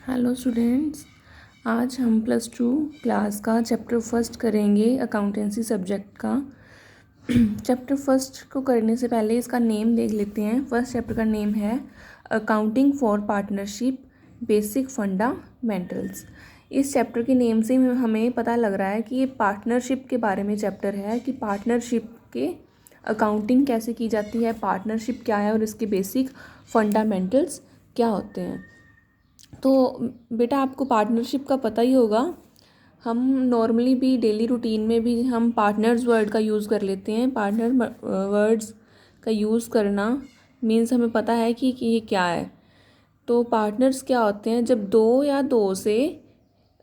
Hello students, आज हम plus two class का चैप्टर फर्स्ट करेंगे अकाउंटेंसी सब्जेक्ट का। चैप्टर फर्स्ट को करने से पहले इसका नेम देख लेते हैं। फर्स्ट चैप्टर का नेम है accounting for partnership basic fundamentals. इस चैप्टर के नेम से हमें पता लग रहा है कि ये पार्टनरशिप के बारे में चैप्टर है कि पार्टनरशिप के अकाउंटिंग कैसे की जाती है, पार्टनरशिप क्या है और इसके बेसिक फंडामेंटल्स क्या होते हैं। तो बेटा आपको पार्टनरशिप का पता ही होगा। हम नॉर्मली भी डेली रूटीन में भी हम पार्टनर्स वर्ड का यूज़ कर लेते हैं। पार्टनर वर्ड्स का यूज़ करना मीन्स हमें पता है कि ये क्या है। तो पार्टनर्स क्या होते हैं? जब दो या दो से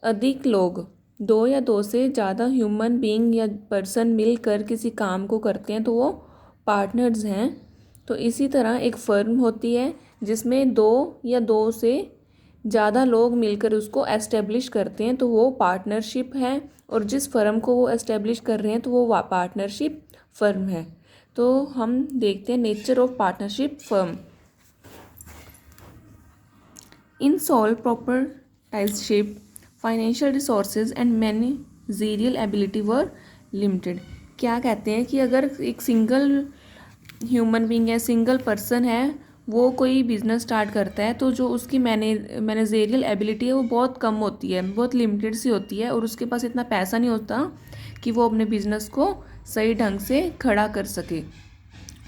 अधिक लोग, दो या दो से ज़्यादा ह्यूमन बीइंग या पर्सन मिलकर किसी काम को करते हैं तो वो पार्टनर्स हैं। तो इसी तरह एक फर्म होती है जिसमें दो या दो से ज़्यादा लोग मिलकर उसको एस्टेब्लिश करते हैं तो वो पार्टनरशिप है, और जिस फर्म को वो एस्टेब्लिश कर रहे हैं तो वो पार्टनरशिप फर्म है। तो हम देखते हैं nature of partnership firm. In sole proprietorship financial resources and managerial ability were limited. क्या कहते हैं कि अगर एक सिंगल ह्यूमन बीइंग है, सिंगल पर्सन है, वो कोई बिजनेस स्टार्ट करता है तो जो उसकी मैनेजरियल एबिलिटी है वो बहुत कम होती है, बहुत लिमिटेड सी होती है, और उसके पास इतना पैसा नहीं होता कि वो अपने बिजनेस को सही ढंग से खड़ा कर सके।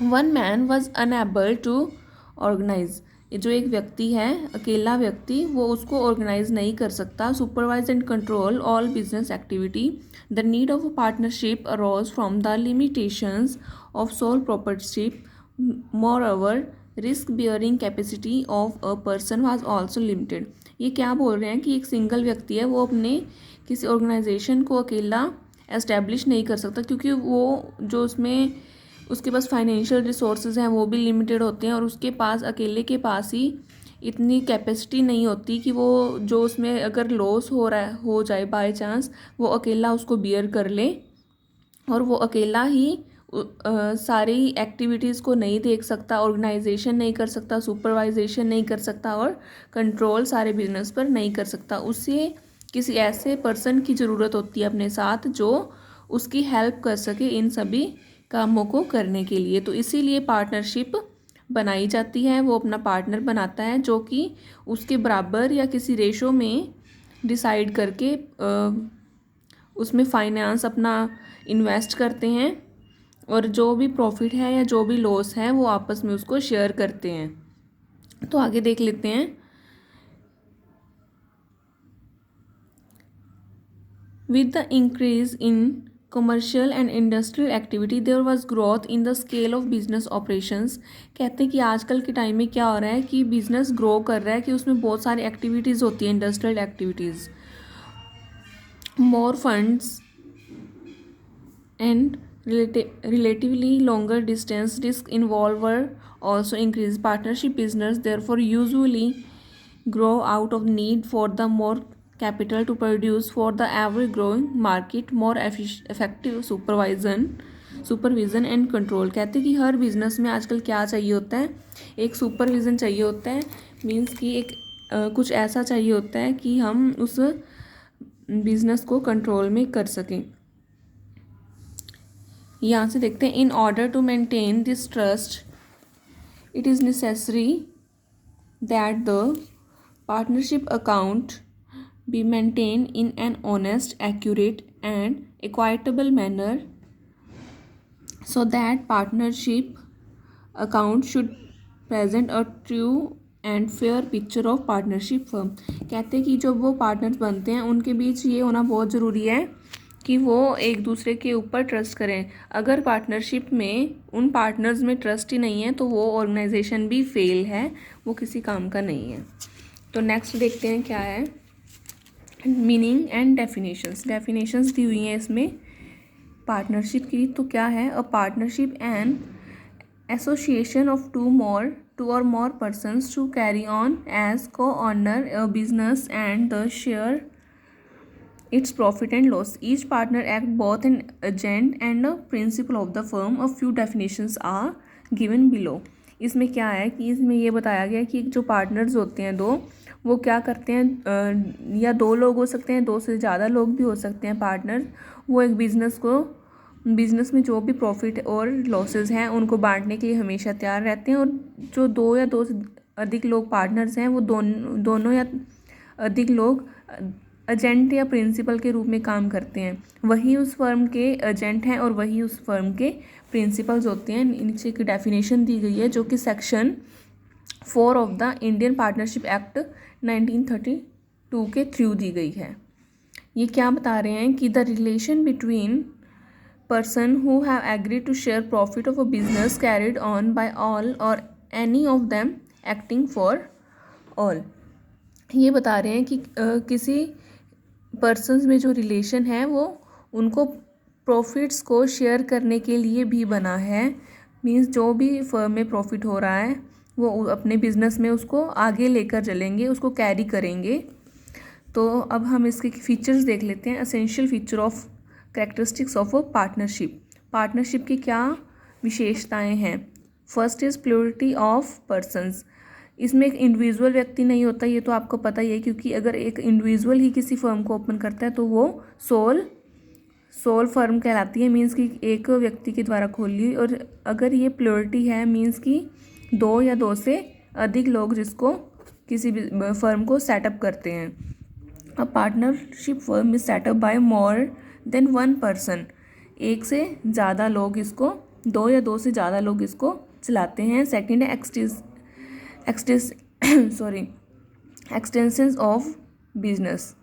One man was unable to organise. जो एक व्यक्ति है, अकेला व्यक्ति, वो उसको ऑर्गेनाइज नहीं कर सकता, supervise and control all business activity. The need of a partnership arrows from the limitations of sole proprietorship. Moreover risk bearing capacity of a person was also limited. ये क्या बोल रहे हैं कि एक सिंगल व्यक्ति है, वो अपने किसी ऑर्गेनाइजेशन को अकेला एस्टेब्लिश नहीं कर सकता, क्योंकि वो जो उसमें उसके पास फाइनेंशियल रिसोर्सेज हैं वो भी लिमिटेड होते हैं, और उसके पास अकेले के पास ही इतनी कैपेसिटी नहीं होती कि वो जो उसमें अगर लॉस हो जाए बाय चांस, वो अकेला उसको बियर कर ले, और वो अकेला ही सारी एक्टिविटीज़ को नहीं देख सकता, ऑर्गेनाइजेशन नहीं कर सकता, सुपरवाइजेशन नहीं कर सकता, और कंट्रोल सारे बिजनेस पर नहीं कर सकता। उसे किसी ऐसे पर्सन की ज़रूरत होती है अपने साथ जो उसकी हेल्प कर सके इन सभी कामों को करने के लिए। तो इसीलिए पार्टनरशिप बनाई जाती है। वो अपना पार्टनर बनाता है जो कि उसके बराबर या किसी रेशो में डिसाइड करके उसमें फाइनेंस अपना इन्वेस्ट करते हैं, और जो भी प्रॉफिट है या जो भी लॉस है वो आपस में उसको शेयर करते हैं। तो आगे देख लेते हैं। With the increase in commercial and industrial activity there was growth in the scale of business operations. कहते हैं कि आजकल के टाइम में क्या हो रहा है कि बिजनेस ग्रो कर रहा है, कि उसमें बहुत सारी एक्टिविटीज़ होती हैं, industrial activities. More funds and relatively longer distance risk involved were also increased. Partnership business therefore usually grow out of need for the more capital to produce for the ever growing market more effective supervision and control. कहते हैं कि हर business में आजकल क्या चाहिए होता है, एक सुपरविज़न चाहिए होता है। मीन्स कि एक कुछ ऐसा चाहिए होता है कि हम उस बिजनेस को कंट्रोल में कर सकें। यहाँ से देखते हैं, in order to maintain this trust it is necessary that the partnership account be maintain in an honest, accurate and equitable manner, so that partnership account should present a true and fair picture of partnership firm. कहते हैं कि जब वो partners बनते हैं उनके बीच ये होना बहुत ज़रूरी है कि वो एक दूसरे के ऊपर ट्रस्ट करें। अगर पार्टनरशिप में उन पार्टनर्स में ट्रस्ट ही नहीं है तो वो ऑर्गेनाइजेशन भी फेल है, वो किसी काम का नहीं है। तो नेक्स्ट देखते हैं क्या है, मीनिंग एंड डेफिनेशंस दी हुई हैं इसमें पार्टनरशिप की। तो क्या है, a partnership and association of two or more persons to carry on as co-owner a business and the share its profit and loss. Each partner act both an agent and a principal of the firm. A few definitions are given below. इसमें क्या है कि इसमें ये बताया गया कि जो पार्टनर्स होते हैं दो, वो क्या करते हैं, या 2 लोग हो सकते हैं, 2 से ज़्यादा लोग भी हो सकते हैं पार्टनर। वो एक बिज़नेस में जो भी प्रॉफिट और लॉसेस हैं उनको बांटने के लिए हमेशा तैयार रहते हैं। और जो 2 या 2 से अधिक लोग पार्टनर्स हैं वो दोनों या अधिक लोग एजेंट या प्रिंसिपल के रूप में काम करते हैं। वही उस फर्म के एजेंट हैं और वही उस फर्म के प्रिंसिपल्स होते हैं। नीचे की डेफिनेशन दी गई है जो कि section 4 of the Indian partnership act 1932 के थ्रू दी गई है। ये क्या बता रहे हैं कि the relation between person who have agreed to share profit of a business carried on by all or any of them acting for all। ये बता रहे हैं कि किसी पर्सन्स में जो रिलेशन है वो उनको प्रॉफिट्स को शेयर करने के लिए भी बना है। मीन्स जो भी फर्म में प्रॉफिट हो रहा है वो अपने बिजनेस में उसको आगे लेकर चलेंगे, उसको कैरी करेंगे। तो अब हम इसके फीचर्स देख लेते हैं। Essential feature of characteristics of a partnership की क्या विशेषताएं हैं। First is plurality of persons. इसमें एक इंडिविजुअल व्यक्ति नहीं होता, ये तो आपको पता ही है, क्योंकि अगर एक इंडिविजुअल ही किसी फर्म को ओपन करता है तो वो सोल फर्म कहलाती है। मीन्स कि एक व्यक्ति के द्वारा खोल ली। और अगर ये प्लूरिटी है मीन्स कि 2 या 2 से अधिक लोग जिसको किसी भी फर्म को सेटअप करते हैं। A partnership firm is set up by more than 1 person. एक से ज़्यादा लोग इसको 2 या 2 से ज़्यादा लोग इसको चलाते हैं। सेकंड है एक्सटेंशन ऑफ बिजनेस।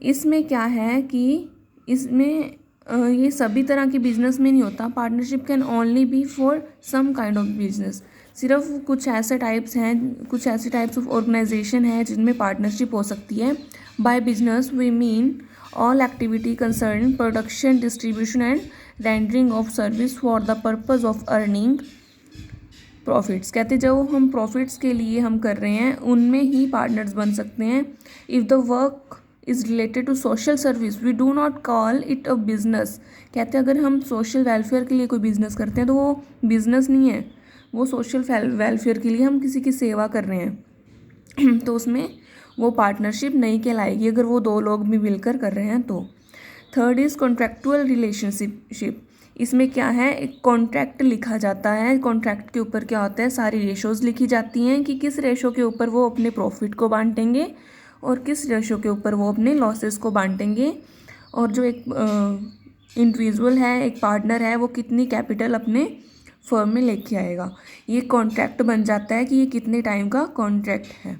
इसमें क्या है कि इसमें ये सभी तरह के बिजनेस में नहीं होता। Partnership can only be for some kind of business. सिर्फ कुछ ऐसे टाइप्स ऑफ ऑर्गेनाइजेशन है जिनमें पार्टनरशिप हो सकती है। By business we mean all activity concerning production, distribution and rendering of service for the purpose of earning profits। कहते जो हम प्रॉफिट्स के लिए हम कर रहे हैं उनमें ही पार्टनर्स बन सकते हैं। If the work is related to social service we do not call it a business. कहते हैं अगर हम सोशल वेलफेयर के लिए कोई बिज़नेस करते हैं तो वो बिज़नेस नहीं है, वो सोशल वेलफेयर के लिए हम किसी की सेवा कर रहे हैं तो उसमें वो पार्टनरशिप नहीं कहलाएगी अगर वो 2 लोग भी मिलकर कर रहे हैं तो। Third is contractual relationship. इसमें क्या है, एक कॉन्ट्रैक्ट लिखा जाता है। कॉन्ट्रैक्ट के ऊपर क्या होता है, सारी रेशोज़ लिखी जाती हैं कि किस रेशो के ऊपर वो अपने प्रॉफिट को बांटेंगे और किस रेशो के ऊपर वो अपने लॉसेस को बांटेंगे। और जो एक इंडिविजुअल है, एक पार्टनर है, वो कितनी कैपिटल अपने फर्म में लेके आएगा। ये कॉन्ट्रैक्ट बन जाता है कि ये कितने टाइम का कॉन्ट्रैक्ट है।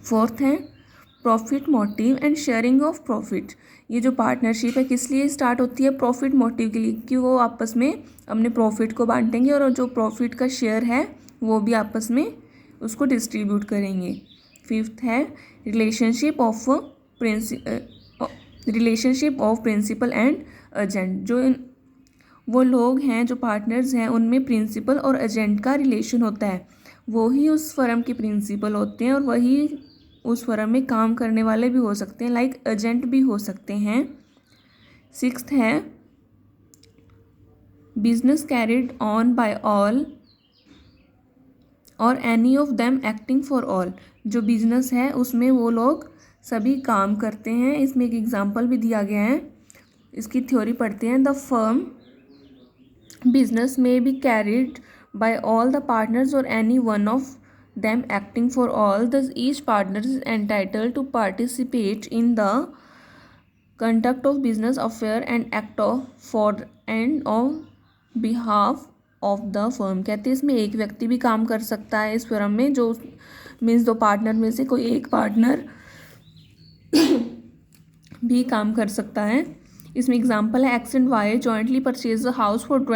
फोर्थ है profit motive and sharing of profit. ये जो पार्टनरशिप है किस लिए स्टार्ट होती है, प्रॉफिट मोटिव के लिए, कि वो आपस में अपने प्रॉफिट को बांटेंगे और जो प्रॉफिट का शेयर है वो भी आपस में उसको डिस्ट्रीब्यूट करेंगे। फिफ्थ है relationship of principal and agent. जो वो लोग हैं जो पार्टनर्स हैं उनमें प्रिंसिपल और एजेंट का रिलेशन होता है। वो ही उस फर्म के प्रिंसिपल होते हैं और वही उस फर्म में काम करने वाले भी हो सकते हैं, लाइक एजेंट भी हो सकते हैं। सिक्स्थ है business carried on by all or any of them acting for all. जो बिजनेस है उसमें वो लोग सभी काम करते हैं। इसमें एक एग्जांपल भी दिया गया है, इसकी थ्योरी पढ़ते हैं। द फर्म बिजनेस में be carried by all the partners or any one of them acting for all. Thus each partner is entitled to participate in the conduct of business affair and act for and on behalf of the firm। कहते हैं इसमें एक व्यक्ति भी काम कर सकता है इस फर्म में, जो मीन्स 2 पार्टनर में से कोई एक पार्टनर भी काम कर सकता है। इसमें एग्जांपल है X and Y jointly purchase a house for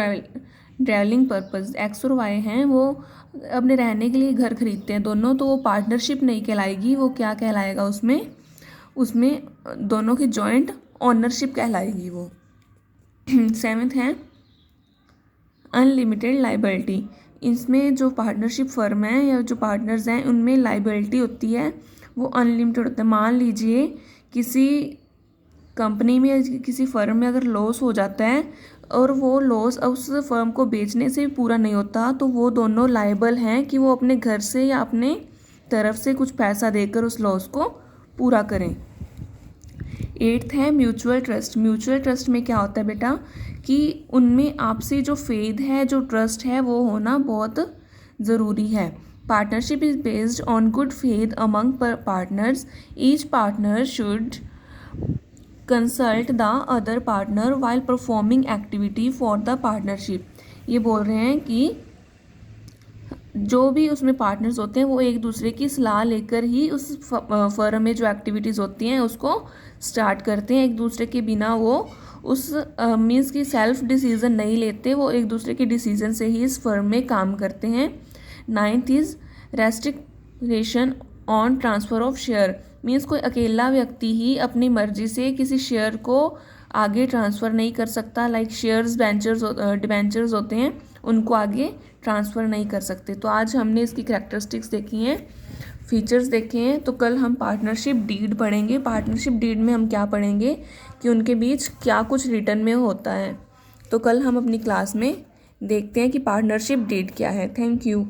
travelling purpose. X और वाई हैं वो अपने रहने के लिए घर खरीदते हैं दोनों, तो वो पार्टनरशिप नहीं कहलाएगी। वो क्या कहलाएगा, उसमें दोनों की जॉइंट ऑनरशिप कहलाएगी वो। 7th है अनलिमिटेड लाइबिलिटी। इसमें जो पार्टनरशिप फर्म है या जो पार्टनर्स हैं उनमें लाइबिलिटी होती है वो अनलिमिटेड होता है। मान लीजिए किसी कंपनी में या किसी फर्म में अगर लॉस हो जाता है और वो लॉस उस फर्म को बेचने से भी पूरा नहीं होता, तो वो दोनों लायबल हैं कि वो अपने घर से या अपने तरफ से कुछ पैसा देकर उस लॉस को पूरा करें। 8th है म्यूचुअल ट्रस्ट। म्यूचुअल ट्रस्ट में क्या होता है बेटा कि उनमें आपसी जो फेथ है, जो ट्रस्ट है, वो होना बहुत ज़रूरी है। Partnership is based on good faith among partners. Each partner should consult the other partner while performing activity for the partnership. ये बोल रहे हैं कि जो भी उसमें पार्टनर्स होते हैं वो एक दूसरे की सलाह लेकर ही उस फर्म में जो एक्टिविटीज़ होती हैं उसको स्टार्ट करते हैं। एक दूसरे के बिना वो उस मीन्स की सेल्फ डिसीज़न नहीं लेते, वो एक दूसरे के डिसीज़न से ही इस फर्म में काम करते हैं। 9th is restriction on transfer of share. Means कोई अकेला व्यक्ति ही अपनी मर्जी से किसी शेयर को आगे ट्रांसफ़र नहीं कर सकता। लाइक शेयर्स डिबेंचर्स होते हैं, उनको आगे ट्रांसफ़र नहीं कर सकते। तो आज हमने इसकी करैक्टरिस्टिक्स देखी हैं, फीचर्स देखे हैं। तो कल हम पार्टनरशिप डीड पढ़ेंगे। पार्टनरशिप डीड में हम क्या पढ़ेंगे कि उनके बीच क्या कुछ रिटर्न में होता है। तो कल हम अपनी क्लास में देखते हैं कि पार्टनरशिप डीड क्या है। Thank you.